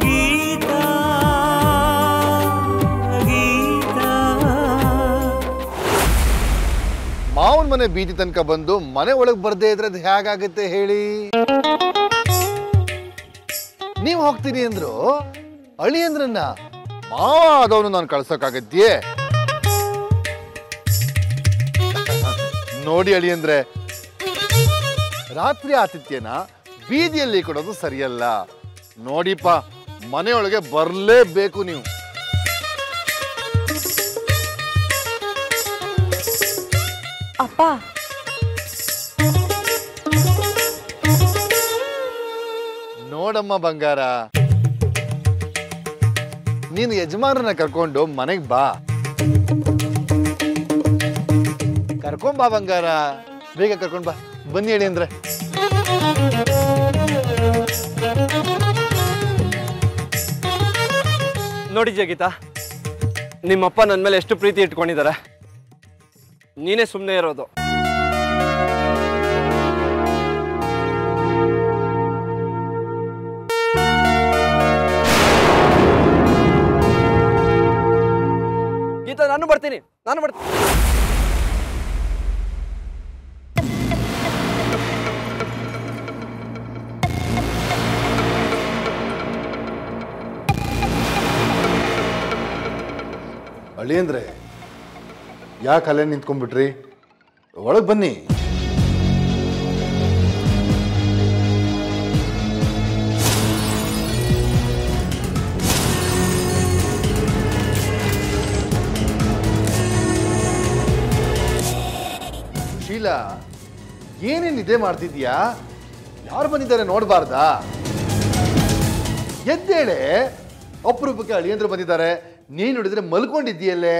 ಗೀತಾ ಗೀತಾ ಮಾವನ ಮನೆ ಬೀದಿ ತನಕ ಬಂದು ಮನೆ ಒಳಗೆ ಬರ್ದೇ ಇದ್ರೆ ಅದು ಹೇಗಾಗುತ್ತೆ ಹೇಳಿ? ನೀವು ಹೋಗ್ತೀನಿ ಅಂದ್ರು ಅಳಿ ಅಂದ್ರನ್ನ ಮಾವ ಆದವನು ನಾನು ಕಳ್ಸೋಕ್ಕಾಗತ್ತೀಯೇ? ನೋಡಿ ಅಳಿ ಅಂದ್ರೆ ರಾತ್ರಿ ಆತಿಥ್ಯನ ಬೀದಿಯಲ್ಲಿ ಕೊಡೋದು ಸರಿಯಲ್ಲ. ನೋಡಿಪ್ಪ, ಮನೆಯೊಳಗೆ ಬರಲೇಬೇಕು ನೀವು. ಅಪ್ಪ, ನೋಡಮ್ಮ ಬಂಗಾರ, ನೀನು ಯಜಮಾನರನ್ನ ಕರ್ಕೊಂಡು ಮನೆಗೆ ಬಾ. ಕರ್ಕೊಂಬಾ ಬಂಗಾರ, ಬೇಗ ಕರ್ಕೊಂಡ್ ಬಾ. ಬನ್ನಿ ಹೇಳಿ ಅಂದ್ರೆ ನೋಡಿ ಜಗೀತಾ, ನಿಮ್ಮಪ್ಪ ನನ್ನ ಮೇಲೆ ಎಷ್ಟು ಪ್ರೀತಿ ಇಟ್ಕೊಂಡಿದ್ದಾರೆ. ನೀನೇ ಸುಮ್ಮನೆ ಇರೋದು. ಗೀತಾ, ನಾನು ಬರ್ತೀನಿ. ಅಳಿ ಅಂದ್ರೆ ಯಾಕೆ ಅಲ್ಲೇ ನಿಂತ್ಕೊಂಡ್ಬಿಟ್ರಿ? ಒಳಗೆ ಬನ್ನಿ. ಶೀಲಾ, ಏನೇನು ನಿದ್ದೆ ಮಾಡ್ತಿದ್ಯಾ? ಯಾರು ಬಂದಿದ್ದಾರೆ ನೋಡ್ಬಾರ್ದಾ? ಎದ್ದೇಳೆ, ಅಪರೂಪಕ್ಕೆ ಅಳಿಯಂದ್ರು ಬಂದಿದ್ದಾರೆ. ನೀನು ನೋಡಿದ್ರೆ ಮಲ್ಕೊಂಡಿದ್ದೀಯಲ್ಲೇ.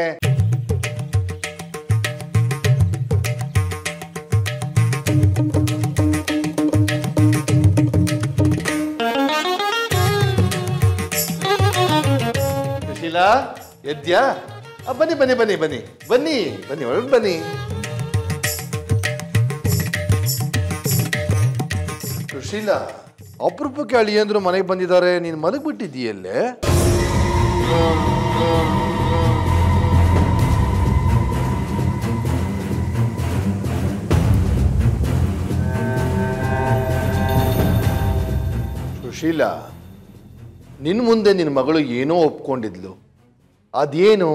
ಸುಶೀಲಾ, ಎದ್ಯಾ? ಬನ್ನಿ ಬನ್ನಿ ಬನ್ನಿ ಬನ್ನಿ ಬನ್ನಿ ಬನ್ನಿ ಒಳಗೆ ಬನ್ನಿ. ಸುಶೀಲಾ, ಅಪರೂಪಕ್ಕೆ ಅಳಿಯಂದ್ರು ಮನೆಗೆ ಬಂದಿದ್ದಾರೆ. ನೀನು ಮಲಗ್ಬಿಟ್ಟಿದ್ದೀಯಲ್ಲೇ? ಸುಶೀಲಾ, ನಿನ್ನ ಮುಂದೆ ನಿನ್ನ ಮಗಳು ಏನೋ ಒಪ್ಕೊಂಡಿದ್ಲು. ಅದೇನು?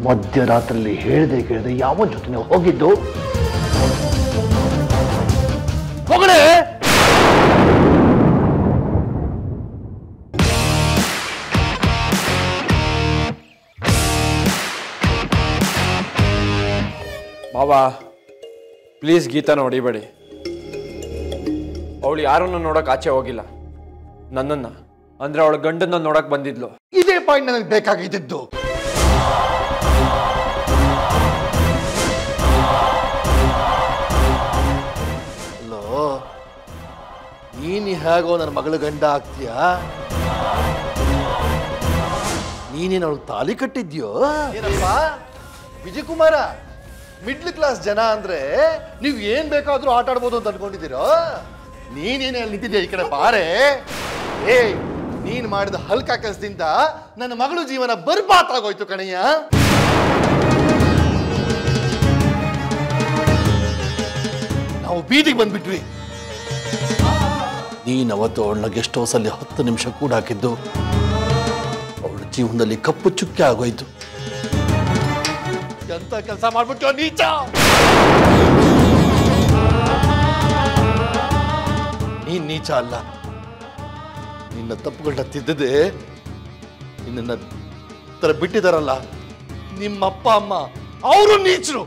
ಮಧ್ಯರಾತ್ರಿಯಲ್ಲಿ ಹೇಳ್ದೆ ಕೇಳದೆ ಯಾವ ಜೊತೆ ಹೋಗಿದ್ದು? ಮಗಳೇ, ಬಾಬಾ, ಪ್ಲೀಸ್ ಗೀತಾನ ಹೊಡಿಬೇಡಿ. ಅವಳು ಯಾರನ್ನು ನೋಡಕ್ ಆಚೆ ಹೋಗಿಲ್ಲ. ನನ್ನನ್ನ ಅಂದ್ರೆ ಅವಳ ಗಂಡನ್ನ ನೋಡಕ್ ಬಂದಿದ್ಲು. ಇದೇ ಪಾಯಿಂಟ್ ನನಗೆ ಬೇಕಾಗಿದ್ದು. ನೀನು ಹೇಗೋ ನನ್ನ ಮಗಳ ಗಂಡ ಆಗ್ತೀಯಾ? ನೀನೇನು ಅವಳು ತಾಲಿ ಕಟ್ಟಿದ್ಯೋ? ಏನಪ್ಪ ವಿಜಯಕುಮಾರ, ಮಿಡ್ಲ್ ಕ್ಲಾಸ್ ಜನ ಅಂದ್ರೆ ನೀವು ಏನ್ ಬೇಕಾದ್ರೂ ಆಟ ಆಡ್ಬೋದು ಅಂತ ಅನ್ಕೊಂಡಿದ್ದೀರೋ? ನೀನೇನೇ ಅಲ್ಲಿ ನಿಂತಿದ್ಯಾ? ಈ ಕಡೆ ಬಾರೆ. ಏ, ನೀನ್ ಮಾಡಿದ ಹಲ್ಕ ಕೆಲಸದಿಂದ ನನ್ನ ಮಗಳು ಜೀವನ ಬರ್ಬಾತಾಗೋಯ್ತು ಕಣಯ್ಯ. ನಾವು ಬೀದಿಗೆ ಬಂದ್ಬಿಟ್ವಿ. ನೀನ್ ಅವತ್ತು ಅವಳನ್ನ ಗೆಸ್ಟ್ ಹೌಸ್ ಅಲ್ಲಿ 10 ನಿಮಿಷ ಕೂಡ ಹಾಕಿದ್ದು ಅವಳ ಜೀವನದಲ್ಲಿ ಕಪ್ಪು ಚುಕ್ಕೆ ಆಗೋಯ್ತು. ಎಂತ ಕೆಲಸ ಮಾಡ್ಬಿಟ್ಟು ನೀಚ! ನೀನ್ ನೀಚ ಅಲ್ಲ, ನಿನ್ನ ತಪ್ಪುಗಳನ್ನ ತಿದ್ದದೆ ನಿನ್ನ ತರ ಬಿಟ್ಟಿದಾರಲ್ಲ ನಿಮ್ಮಪ್ಪ ಅಮ್ಮ, ಅವರು ನೀಚರು.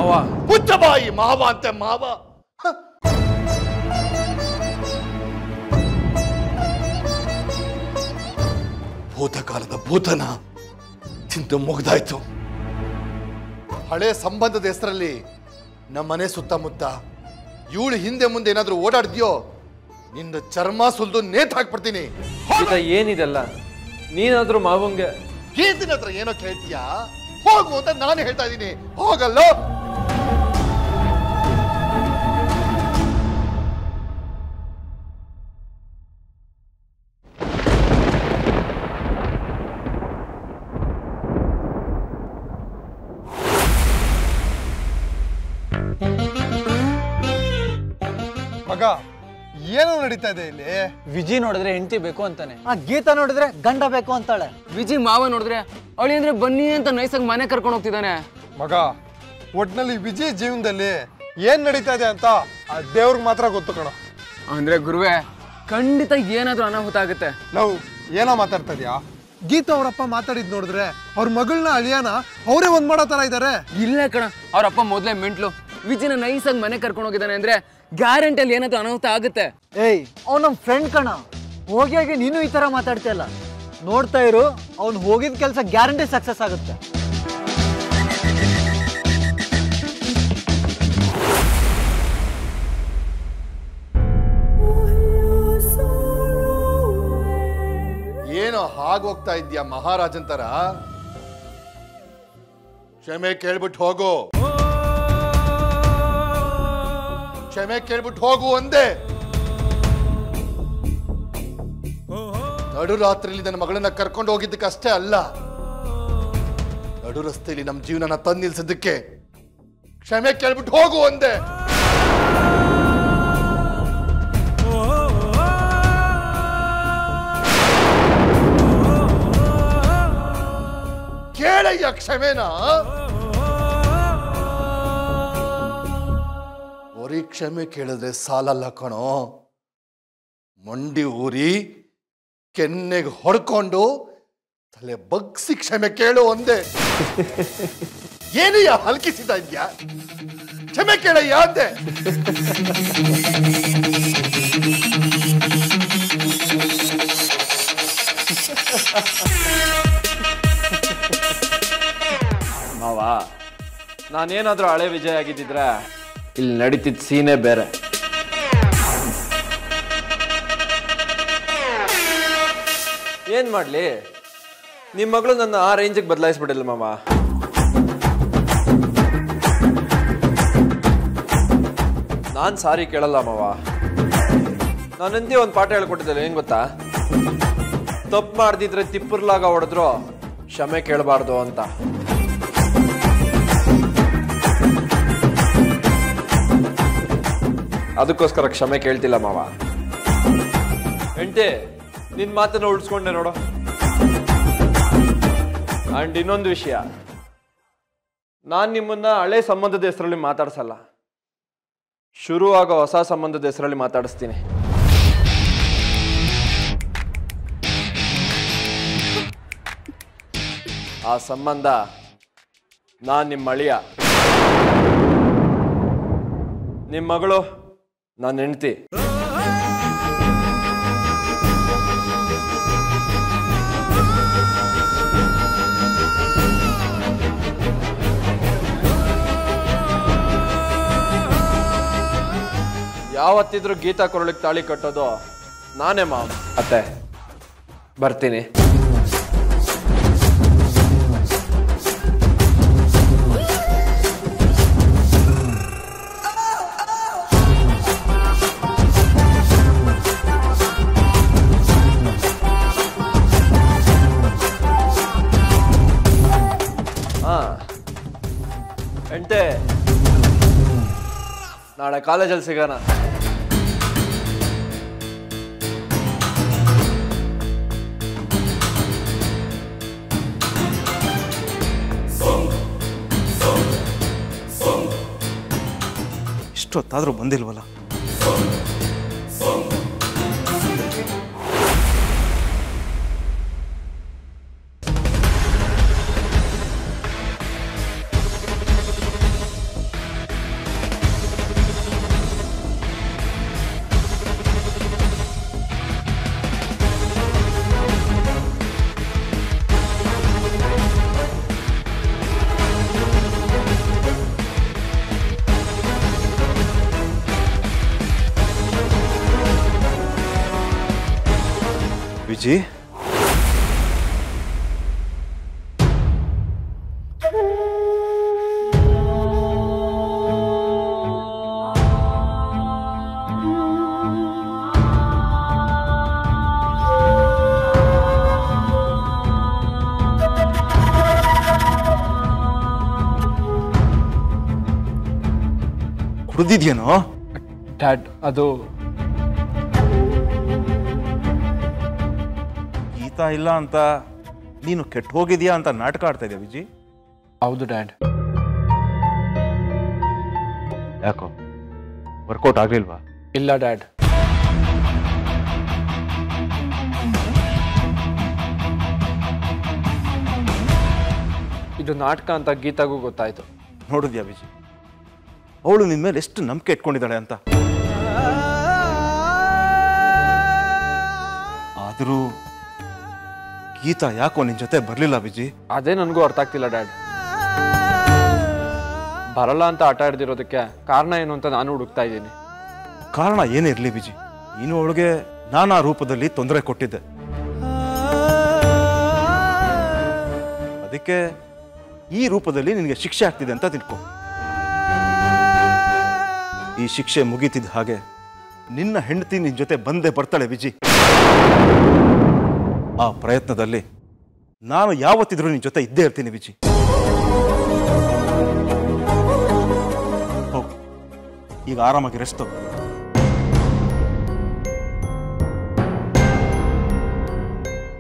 ಅವ ಮುಚ್ಚಬಾಯಿ, ಮಾವ ಅಂತೆ ಮಾವ. ಭೂತಕಾಲದ ಭೂತನ ತಿಂದು ಮುಗ್ದಾಯ್ತು. ಹಳೆ ಸಂಬಂಧದ ಹೆಸರಲ್ಲಿ ನಮ್ಮನೆ ಸುತ್ತಮುತ್ತ ಇವಳು ಹಿಂದೆ ಮುಂದೆ ಏನಾದ್ರೂ ಓಡಾಡ್ದ್ಯೋ ನಿಂದ ಚರ್ಮ ಸುಲ್ದು ನೇತ್ ಹಾಕ್ಬಿಡ್ತೀನಿ. ಏನಿದೆಲ್ಲ? ನೀನಾದ್ರೂ ಮಾವಂಗೆ ಗೀತಿನ ಹತ್ರ ಏನೋ ಕೇಳ್ತೀಯಾ? ಹೋಗು ಅಂತ ನಾನು ಹೇಳ್ತಾ ಇದ್ದೀನಿ. ಹೋಗಲ್ಲೋ? ಮಗ ಏನು ನಡೀತಾ ಇದೆ ಇಲ್ಲಿ? ವಿಜಿ ನೋಡಿದ್ರೆ ಹೆಂಡತಿ ಬೇಕು ಅಂತಾನೆ, ಆ ಗೀತಾ ನೋಡಿದ್ರೆ ಗಂಡ ಬೇಕು ಅಂತಾಳೆ. ವಿಜಿ ಮಾವ ನೋಡಿದ್ರೆ ಅವಳಿ ಅಂದ್ರೆ ಬನ್ನಿ ಅಂತ ನೈಸಾಗಿ ಮನೆ ಕರ್ಕೊಂಡು ಹೋಗ್ತಿದ್ದಾನೆ. ಮಗ ಒಟ್ನಲ್ಲಿ ವಿಜಯ್ ಜೀವನದಲ್ಲಿ ಏನ್ ನಡೀತಾ ಇದೆ ಅಂತ ಆ ದೇವ್ರಿಗೆ ಮಾತ್ರ ಗೊತ್ತು ಕಣ. ಅಂದ್ರೆ ಗುರುವೆ ಖಂಡಿತ ಏನಾದ್ರೂ ಅನಾಹುತ ಆಗುತ್ತೆ. ನಾವು ಏನೋ ಮಾತಾಡ್ತಾ ಇದೀಯಾ? ಗೀತಾ ಅವರಪ್ಪ ಮಾತಾಡಿದ್ ನೋಡಿದ್ರೆ ಅವ್ರ ಮಗಳನ್ನ ಅಳಿಯಾನ ಅವರೇ ಒಂದ್ ಮಾಡೋ ತರ ಇದಾರೆ. ಇಲ್ಲ ಕಣ, ಅವ್ರಪ್ಪ ಮೊದ್ಲೇ ಮೆಂಟ್ಲು. ವಿಜಿನ ನೈಸಾಗಿ ಮನೆ ಕರ್ಕೊಂಡು ಹೋಗಿದ್ದಾನೆ ಅಂದ್ರೆ ಗ್ಯಾರಂಟಿಯಲ್ಲಿ ಏನಾದ್ರೂ ಅನಾಹುತ ಆಗುತ್ತೆ. ಏಯ್ ಅವ್ನು ನಮ್ಮ ಫ್ರೆಂಡ್ ಕಣ, ಹೋಗಿ ನೀನು ಈ ತರ ಮಾತಾಡ್ತಿಯಲ್ಲ. ನೋಡ್ತಾ ಇರು, ಅವ್ನು ಹೋಗಿದ ಕೆಲಸ ಗ್ಯಾರಂಟಿ ಸಕ್ಸಸ್ ಆಗುತ್ತೆ. ಏನೋ ಹಾಗೋಗ್ತಾ ಇದ್ಯಾ ಮಹಾರಾಜನ್ ತರ? ಕ್ಷಮೆ ಕೇಳ್ಬಿಟ್ಟು ಹೋಗು, ಕ್ಷಮೆ ಕೇಳ್ಬಿಟ್ಟು ಹೋಗು ಅಂದೆ. ನಡು ರಾತ್ರಿಲಿ ನನ್ನ ಮಗಳನ್ನ ಕರ್ಕೊಂಡು ಹೋಗಿದ್ದಕ್ಕಷ್ಟೇ ಅಲ್ಲ, ನಡು ರಸ್ತೆಯಲ್ಲಿ ನಮ್ಮ ಜೀವನನ ತಂದು ನಿಲ್ಸಿದ್ದಕ್ಕೆ ಕ್ಷಮೆ ಕೇಳ್ಬಿಟ್ಟು ಹೋಗು ಅಂದೆ. ಕೇಳಯ್ಯ ಕ್ಷಮೆನ. ಬರೀ ಕ್ಷಮೆ ಕೇಳಿದ್ರೆ ಸಾಲಲ್ಲ ಕಣೋ, ಮಂಡಿ ಊರಿ ಕೆನ್ನೆಗೆ ಹೊಡ್ಕೊಂಡು ತಲೆ ಬಗ್ಸಿ ಕ್ಷಮೆ ಕೇಳು ಅಂದೆ. ಏನಯ್ಯ ಹಲ್ಕಿಸಿದ ಇದ್ಯಾ? ಕ್ಷಮೆ ಕೇಳಯ್ಯ ಅಂದೆ. ಮಾವ, ನಾನೇನಾದ್ರೂ ಹಳೆ ವಿಜಯ ಆಗಿದ್ದಿದ್ರೆ ಇಲ್ಲಿ ನಡೀತಿದ್ದ ಸೀನೇ ಬೇರೆ. ಏನ್ ಮಾಡ್ಲಿ, ನಿಮ್ಮ ಮಗಳು ನನ್ನ ಆ ರೇಂಜಿಗೆ ಬದಲಾಯಿಸ್ಬಿಟ್ಟಿಲ್ಲ ಮಾವ. ನಾನ್ ಸಾರಿ ಕೇಳಲ್ಲ ಮಾವ. ನಾನಂದೇ ಒಂದು ಪಾಠ ಹೇಳ್ಕೊಟ್ಟಿದ್ದೆ, ಏನ್ ಗೊತ್ತಾ? ತಪ್ಪು ಮಾಡ್ದಿದ್ರೆ ತಿಪ್ಪರ್ಲಾಗ ಹೊಡೆದ್ರು ಕ್ಷಮೆ ಕೇಳಬಾರ್ದು ಅಂತ. ಅದಕ್ಕೋಸ್ಕರ ಕ್ಷಮೆ ಕೇಳ್ತಿಲ್ಲ ಮಾವ. ಹೆಂಡತಿ, ನಿನ್ ಮಾತನ್ನ ಉಳಿಸ್ಕೊಂಡೆ ನೋಡು. ಅಂಡ್ ಇನ್ನೊಂದು ವಿಷಯ, ನಾನ್ ನಿಮ್ಮನ್ನ ಹಳೆ ಸಂಬಂಧದ ಹೆಸರಲ್ಲಿ ಮಾತಾಡ್ಸಲ್ಲ, ಶುರು ಆಗೋ ಹೊಸ ಸಂಬಂಧದ ಹೆಸರಲ್ಲಿ ಮಾತಾಡಿಸ್ತೀನಿ. ಆ ಸಂಬಂಧ ನಾನ್ ನಿಮ್ಮ ಅಳಿಯ, ನಿಮ್ಮ ಮಗಳು ನನ್ನ ಹೆಂಡತಿ. ಯಾವತ್ತಿದ್ರೂ ಗೀತಾ ಕೊರಳಿಗೆ ತಾಳಿ ಕಟ್ಟೋದು ನಾನೇ ಮಾವ. ಅತ್ತೆ, ಬರ್ತೀನಿ. ಎಂಟೆ, ನಾಳೆ ಕಾಲೇಜಲ್ಲಿ ಸಿಗೋಣ. ಇಷ್ಟೊತ್ತಾದ್ರೂ ಬಂದಿಲ್ವಲ್ಲ? ವಿಜಿ, ಕುಡ್ದಿದ್ಯೇನೋ? ಡ್ಯಾಡ್, ಅದು ಗೀತಾ ಇಲ್ಲ ಅಂತ ನೀನು ಕೆಟ್ಟು ಹೋಗಿದ್ಯಾ ಅಂತ ನಾಟಕ ಆಡ್ತಾ ಇದೆಯಾ ವಿಜಿ? ಹೌದು ಡ್ಯಾಡ್. ಯಾಕೋ ವರ್ಕೌಟ್ ಆಗ್ಲಿಲ್ವಾ? ಇಲ್ಲ ಡ್ಯಾಡ್. ಇದು ನಾಟಕ ಅಂತ ಗೀತಾಗೂ ಗೊತ್ತಾಯ್ತು. ನೋಡಿದ್ಯಾ ವಿಜಿ, ಅವಳು ನಿನ್ನ ಮೇಲೆ ಎಷ್ಟು ನಂಬಿಕೆ ಇಟ್ಕೊಂಡಿದ್ದಾಳೆ ಅಂತ. ಆದರೂ ಗೀತಾ ಯಾಕೋ ನಿನ್ ಜೊತೆ ಬರ್ಲಿಲ್ಲ ವಿಜಿ? ಅದೇ ನನಗೂ ಅರ್ಥ ಆಗ್ತಿಲ್ಲ ಡ್ಯಾಡ್. ಬರಲ್ಲ ಅಂತ ಆಟ ಹಿಡ್ದಿರೋದಕ್ಕೆ ಕಾರಣ ಏನು ಅಂತ ನಾನು ಹುಡುಕ್ತಾ ಇದ್ದೀನಿ. ಕಾರಣ ಏನೇ ಇರಲಿ ವಿಜಿ, ನೀನು ಅವಳಿಗೆ ನಾನಾ ರೂಪದಲ್ಲಿ ತೊಂದರೆ ಕೊಟ್ಟಿದ್ದೆ. ಅದಕ್ಕೆ ಈ ರೂಪದಲ್ಲಿ ನಿನಗೆ ಶಿಕ್ಷೆ ಆಗ್ತಿದೆ ಅಂತ ತಿಳ್ಕೊ. ಈ ಶಿಕ್ಷೆ ಮುಗೀತಿದ್ದ ಹಾಗೆ ನಿನ್ನ ಹೆಂಡತಿ ನಿನ್ನ ಜೊತೆ ಬಂದೇ ಬರ್ತಾಳೆ ವಿಜಿ. ಆ ಪ್ರಯತ್ನದಲ್ಲಿ ನಾನು ಯಾವತ್ತಿದ್ರೂ ನಿನ್ನ ಜೊತೆ ಇದ್ದೇ ಇರ್ತೀನಿ ವಿಜಿ. ಹೋಗು, ಈಗ ಆರಾಮಾಗಿ ರೆಸ್ಟ್ ತಗೋ.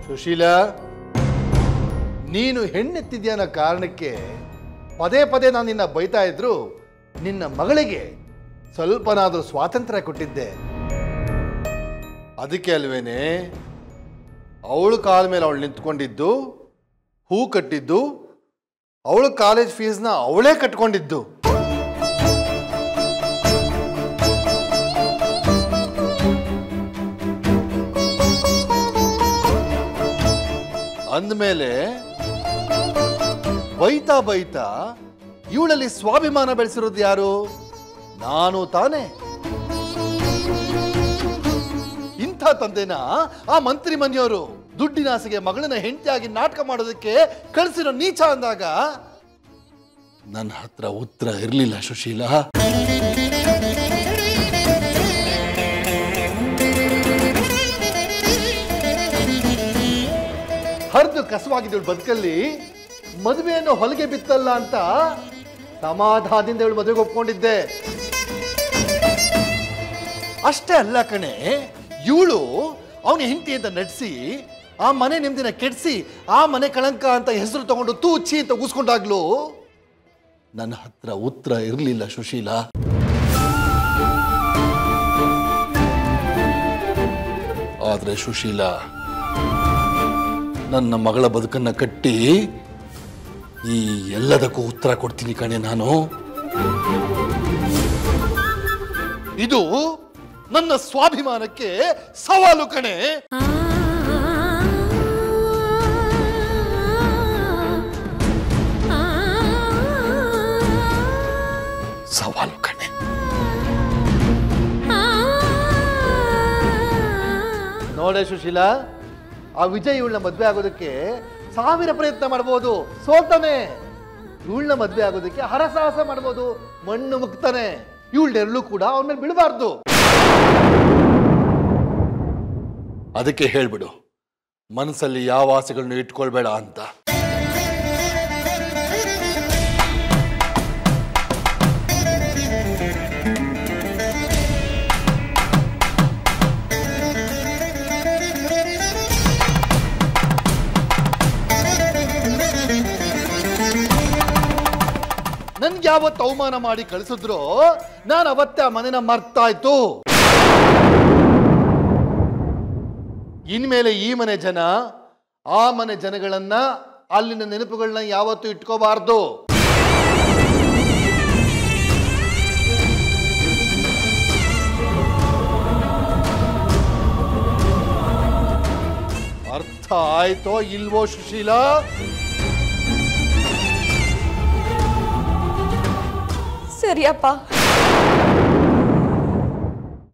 ಸುಶೀಲಾ, ನೀನು ಹೆಣ್ಣೆತ್ತಿದ್ಯಾ ಅನ್ನೋ ಕಾರಣಕ್ಕೆ ಪದೇ ಪದೇ ನಾನು ನಿನ್ನ ಬೈತಾ ಇದ್ರು ನಿನ್ನ ಮಗಳಿಗೆ ಸ್ವಲ್ಪನಾದರೂ ಸ್ವಾತಂತ್ರ್ಯ ಕೊಟ್ಟಿದ್ದೆ. ಅದಕ್ಕೆ ಅಲ್ವೇನೆ ಅವಳು ಕಾಲ ಮೇಲೆ ಅವಳು ನಿಂತ್ಕೊಂಡಿದ್ದು, ಹೂ ಕಟ್ಟಿದ್ದು, ಅವಳು ಕಾಲೇಜ್ ಫೀಸ್ನ ಅವಳೇ ಕಟ್ಕೊಂಡಿದ್ದು. ಅಂದಮೇಲೆ ಬೈತಾ ಬೈತಾ ಇವಳಲ್ಲಿ ಸ್ವಾಭಿಮಾನ ಬೆಳೆಸಿರೋದು ಯಾರು? ನಾನು ತಾನೇ. ಇಂಥ ತಂದೆನ ಆ ಮಂತ್ರಿ ಮನೆಯವರು ದುಡ್ಡಿನಾಸೆಗೆ ಮಗಳನ್ನ ಹೆಂಡತಿಯಾಗಿ ನಾಟಕ ಮಾಡೋದಕ್ಕೆ ಕಳಿಸಿರೋ ನೀಚ ಅಂದಾಗ ನನ್ನ ಹತ್ರ ಉತ್ತರ ಇರಲಿಲ್ಲ ಸುಶೀಲಾ. ಹರಿದು ಕಸವಾಗಿದ್ದಳು ಬದುಕಲ್ಲಿ ಮದುವೆಯನ್ನು ಹೊಲಿಗೆ ಬಿತ್ತಲ್ಲ ಅಂತ ಸಮಾಧಾನದಿಂದ ಇವಳು ಮದುವೆಗೆ ಒಪ್ಕೊಂಡಿದ್ದೆ. ಅಷ್ಟೇ ಅಲ್ಲ ಕಣೆ, ಇವಳು ಅವನ ಹೆಂಡತಿ ಅಂತ ನಟಿಸಿ ಆ ಮನೆ ನೆಮ್ಮದಿನ ಕೆಡಿಸಿ ಆ ಮನೆ ಕಳಂಕ ಅಂತ ಹೆಸರು ತಗೊಂಡು ತೂಚಿ ಅಂತ ಕೂಸ್ಕೊಂಡಾಗ್ಲು ನನ್ನ ಹತ್ರ ಉತ್ತರ ಇರಲಿಲ್ಲ ಸುಶೀಲಾ. ಆದ್ರೆ ಸುಶೀಲಾ, ನನ್ನ ಮಗಳ ಬದುಕನ್ನ ಕಟ್ಟಿ ಈ ಎಲ್ಲದಕ್ಕೂ ಉತ್ತರ ಕೊಡ್ತೀನಿ ಕಣೆ ನಾನು. ಇದು ನನ್ನ ಸ್ವಾಭಿಮಾನಕ್ಕೆ ಸವಾಲು ಕಣೆ. ಸವಾಲು ಕಣೆ. ನೋಡೆ ಸುಶೀಲಾ, ಆ ವಿಜಯ್ ಇವಳನ್ನ ಮದ್ವೆ ಆಗೋದಕ್ಕೆ 1000 ಪ್ರಯತ್ನ ಮಾಡ್ಬೋದು, ಸೋಲ್ತಾನೆ. ಇವಳನ್ನ ಮದ್ವೆ ಆಗೋದಕ್ಕೆ ಹರಸಾಹಸ ಮಾಡ್ಬೋದು, ಮಣ್ಣು ಮುಕ್ತಾನೆ. ಇವಳನ್ನೆರಳು ಕೂಡ ಅವನ ಮೇಲೆ ಬೀಳಬಾರ್ದು. ಅದಕ್ಕೆ ಹೇಳ್ಬಿಡು, ಮನಸ್ಸಲ್ಲಿ ಯಾವ ಆಸೆಗಳನ್ನು ಇಟ್ಕೊಳ್ಬೇಡ ಅಂತ. ನನ್ಗೆ ಯಾವತ್ತು ಅವಮಾನ ಮಾಡಿ ಕಳಿಸಿದ್ರು ನಾನು ಅವತ್ತೇ ಆ ಮನೆನ ಮರ್ತಾಯ್ತು. ಇನ್ಮೇಲೆ ಈ ಮನೆ ಜನ ಆ ಮನೆ ಜನಗಳನ್ನ ಅಲ್ಲಿನ ನೆನಪುಗಳನ್ನ ಯಾವತ್ತೂ ಇಟ್ಕೋಬಾರ್ದು. ಅರ್ಥ ಆಯ್ತೋ ಇಲ್ವೋ ಸುಶೀಲಾ? ಸರಿಯಪ್ಪ.